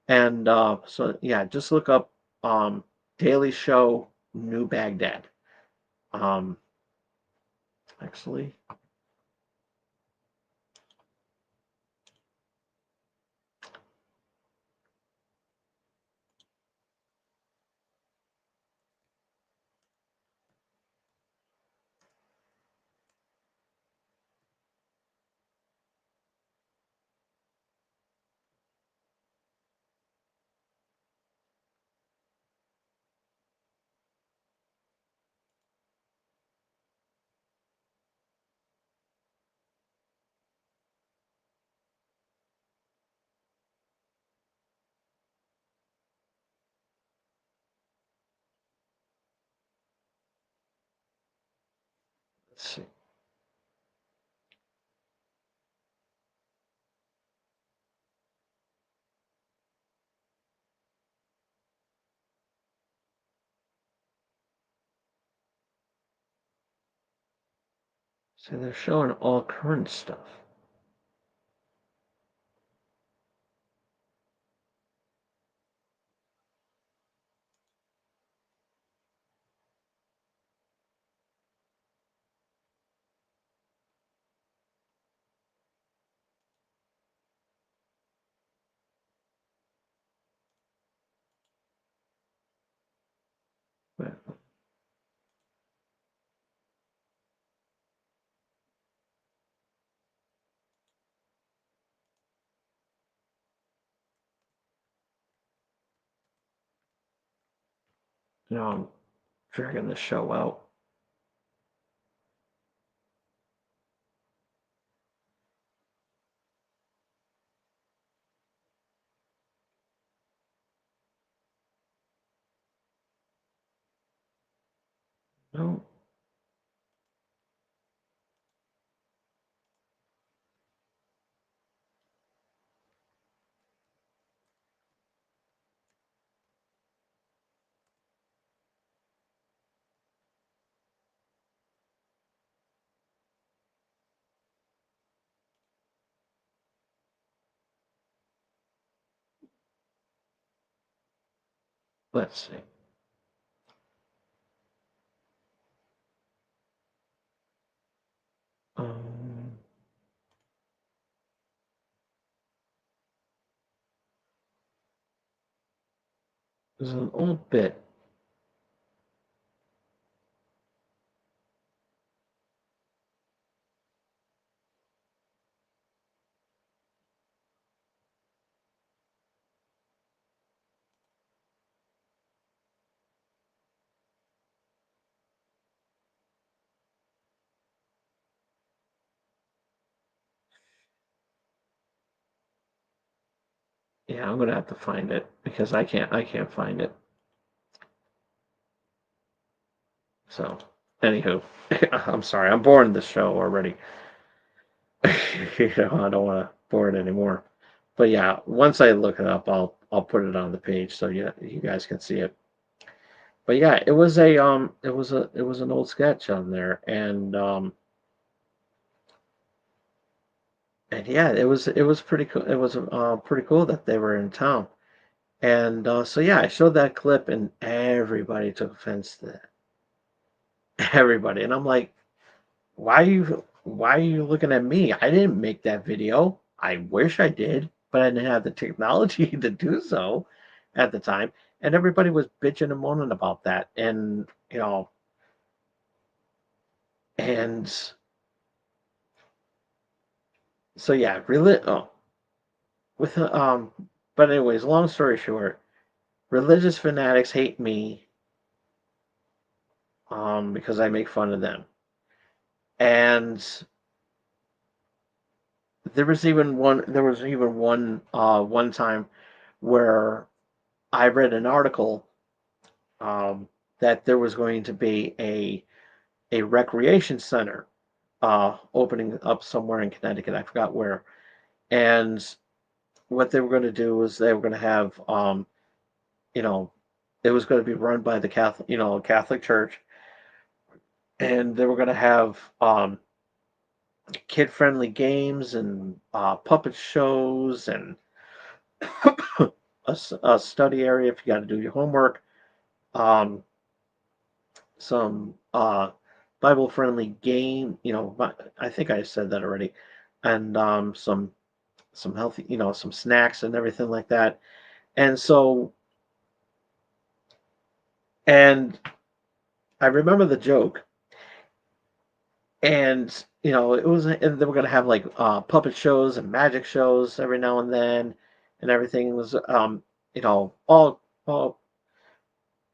And so yeah, just look up um, Daily Show New Baghdad. Um, actually, let's see. So they're showing all current stuff. But, I'm dragging the show out. No, let's see. Um, there's an old bit. Yeah, I'm gonna have to find it because I can't find it. So, anywho, I'm sorry, I'm boring the show already. I don't want to bore it anymore. But yeah, once I look it up, I'll put it on the page so you guys can see it. But yeah, it was an old sketch on there, and yeah, it was pretty cool. It was pretty cool that they were in town. And so yeah, I showed that clip, and everybody took offense to that. Everybody, and I'm like, why are you looking at me? I didn't make that video. I wish I did, but I didn't have the technology to do so at the time. And everybody was bitching and moaning about that. And and so yeah, really. Oh, with but anyways, long story short, religious fanatics hate me because I make fun of them. And there was even one time where I read an article that there was going to be a recreation center opening up somewhere in Connecticut. I forgot where. And what they were going to do was they were going to have, you know, it was going to be run by the Catholic Church, and they were going to have kid-friendly games and puppet shows and a study area if you got to do your homework. Um, some Bible-friendly game. I think I said that already, and some healthy, some snacks and everything like that. And so, and I remember the joke, and and they were gonna have like puppet shows and magic shows every now and then, and everything was all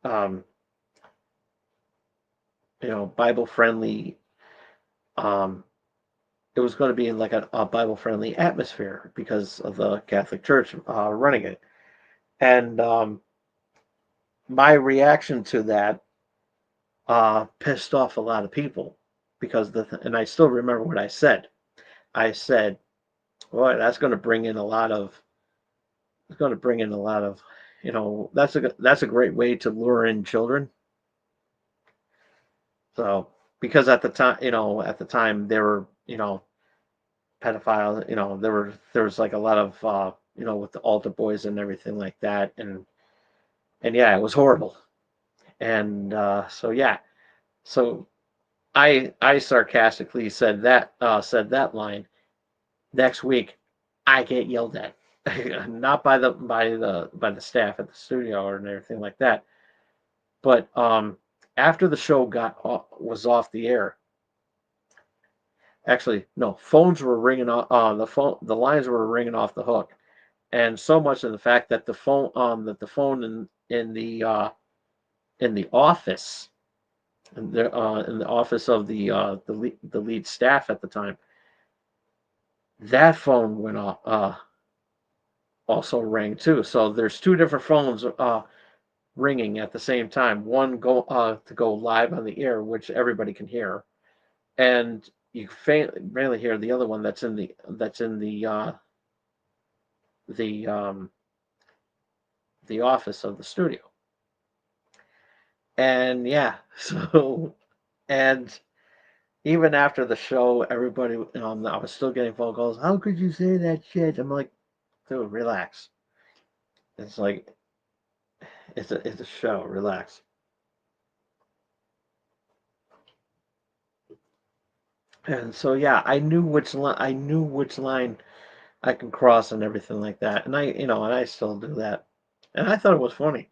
um Bible friendly. Um, it was going to be in like a Bible friendly atmosphere because of the Catholic Church running it, and my reaction to that pissed off a lot of people because and I still remember what I said. I said, "Boy, that's going to bring in a lot of it's going to bring in a lot of, that's a great way to lure in children." So because at the time they were, pedophiles, there was like a lot of, with the altar boys and everything like that, and yeah, it was horrible. And so yeah, so I sarcastically said that line. Next week, I get yelled at, not by the staff at the studio or anything like that, but after the show was off the air. Actually, no, phones were ringing off. The lines were ringing off the hook, and so much of the fact that the phone in the office in the office of the lead staff at the time, that phone went off. Also rang too. So there's two different phones ringing at the same time. One to go live on the air, which everybody can hear, and you barely hear the other one the the office of the studio. And yeah, so and even after the show, everybody, I was still getting phone calls. How could you say that shit? I'm like, dude, relax. It's like it's a show. Relax. And so yeah, I knew which line I can cross and everything like that. And I still do that. And I thought it was funny.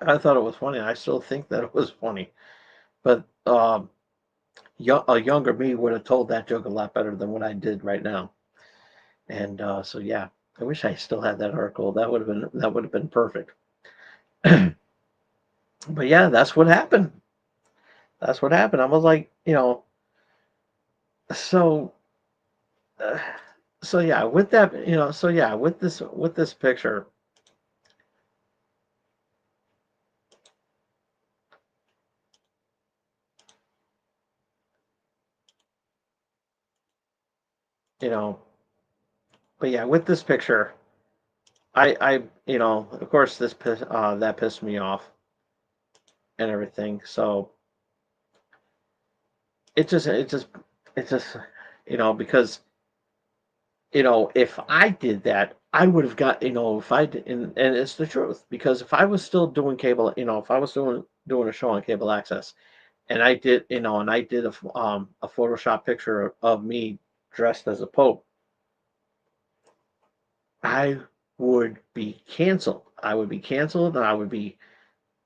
I thought it was funny. I still think that it was funny. But a younger me would have told that joke a lot better than what I did right now. And so yeah, I wish I still had that article. That would have been perfect. But yeah, that's what happened. That's what happened. I was like, so uh, so yeah, with that, so yeah, with this picture, you know, but yeah, with this picture, of course, that pissed me off and everything. So it just, it just, it just, because if I did that, I would have got, if I did, and it's the truth, because if I was still doing cable, if I was doing a show on cable access, and I did, and I did a Photoshop picture of me dressed as a pope, I would be canceled. I would be canceled, and I would be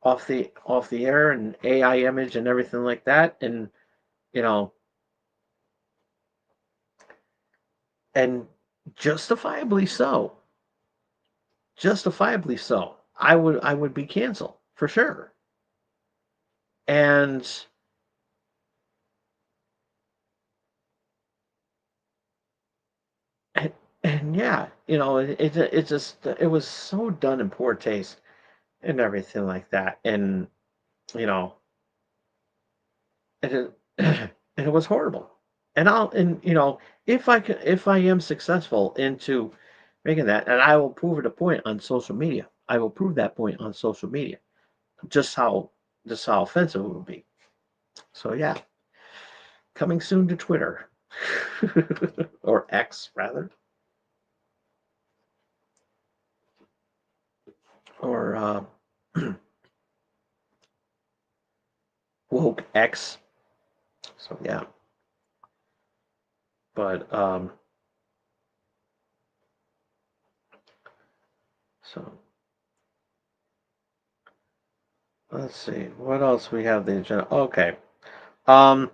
off the air and AI image and everything like that, and you know, and justifiably so. Justifiably so. I would be canceled for sure. And and, and yeah, it just it was so done in poor taste and everything like that. And you know, it and it was horrible. And if I am successful into making that, and I will prove it a point on social media. I will prove that point on social media. Just how just how offensive it would be. So yeah, coming soon to Twitter. Or X, rather. Or Woke X. So yeah. But so let's see what else we have the agenda. Okay. Um.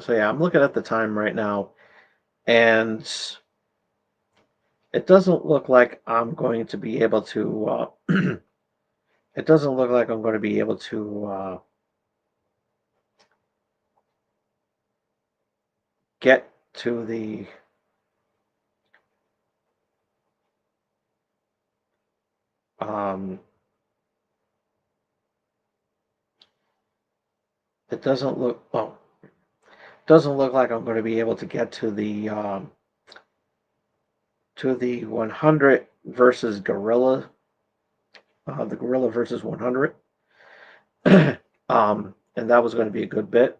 So yeah, I'm looking at the time right now, and it doesn't look like I'm going to be able to. It doesn't look like I'm going to be able to get to the. Um, it doesn't look. Oh, doesn't look like I'm going to be able to get to the 100 versus gorilla. The gorilla versus 100. And that was going to be a good bit.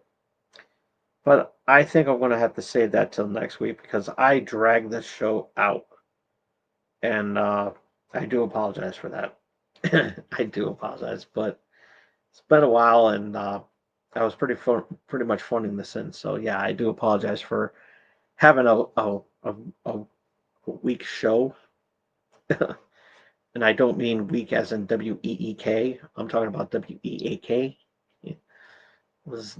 But I think I'm going to have to save that till next week because I dragged this show out. And I do apologize for that. I do apologize, but it's been a while, and I was pretty much phoning this in. So yeah, I do apologize for having a weak show, and I don't mean weak as in WEEK. I'm talking about WEAK. It was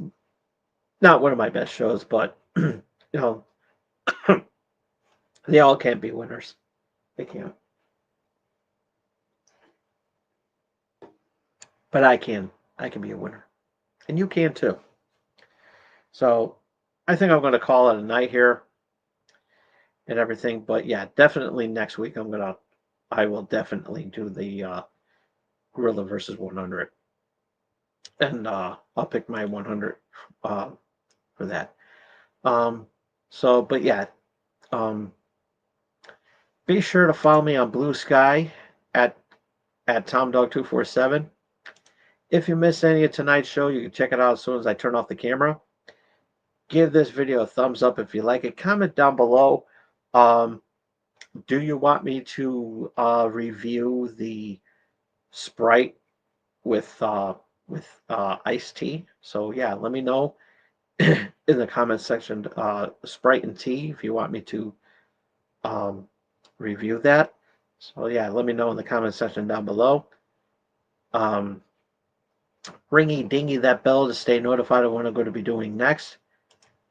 not one of my best shows, but you know, they all can't be winners. They can't, but I can. I can be a winner, and you can too. So I think I'm going to call it a night here and everything. But yeah, definitely next week I will definitely do the Gorilla versus 100, and I'll pick my 100 uh, for that. Um, but yeah, um, be sure to follow me on Blue Sky at TomDog247. If you missed any of tonight's show, you can check it out as soon as I turn off the camera. Give this video a thumbs up if you like it. Comment down below. Um, do you want me to review the Sprite with iced tea? So yeah, let me know in the comment section. Sprite and tea if you want me to um, review that. So yeah, let me know in the comment section down below. Um, ringy dingy that bell to stay notified of what I'm going to be doing next.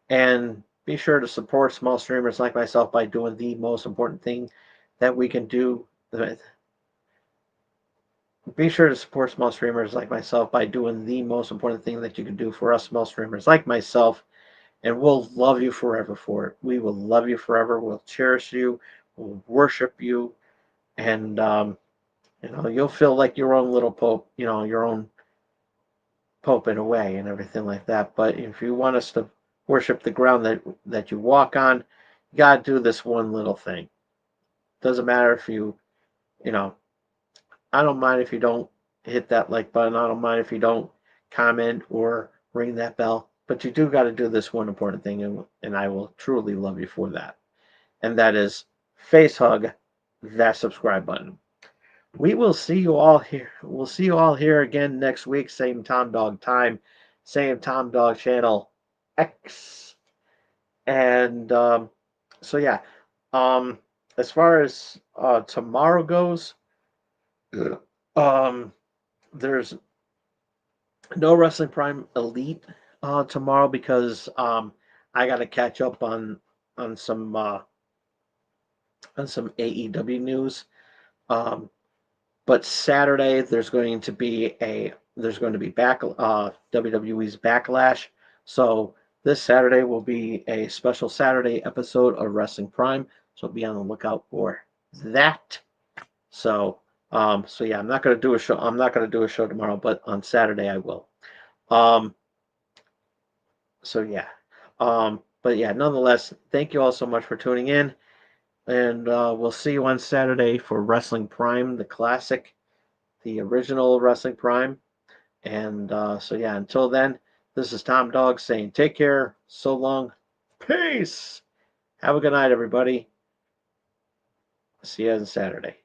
And be sure to support small streamers like myself by doing the most important thing that we can do. Be sure to support small streamers like myself by doing the most important thing that you can do for us small streamers like myself, and we'll love you forever for it. We will love you forever. We'll cherish you. We'll worship you, and you'll feel like your own little pope. Your own pope in a way, and everything like that. But if you want us to worship the ground that you walk on, you gotta do this one little thing. Doesn't matter if you know I don't mind if you don't hit that like button. I don't mind if you don't comment or ring that bell. But you do got to do this one important thing, and I will truly love you for that. And that is face hug that subscribe button. We will see you all here. We'll see you all here again next week. Same Tom Dog time, same Tom Dog channel X. And so yeah, um, as far as tomorrow goes, um, there's no Wrestling Prime Elite tomorrow because I got to catch up on some on some AEW news. Um, but Saturday there's going to be WWE's Backlash. So this Saturday will be a special Saturday episode of Wrestling Prime. So be on the lookout for that. So yeah, I'm not going to do a show. I'm not going to do a show tomorrow, but on Saturday I will. Um, so yeah. But yeah, nonetheless, thank you all so much for tuning in, and we'll see you on Saturday for Wrestling Prime, the classic, the original Wrestling Prime. And so yeah, until then, This is Tom Dog saying take care, so long, peace. Have a good night, everybody. See you on Saturday.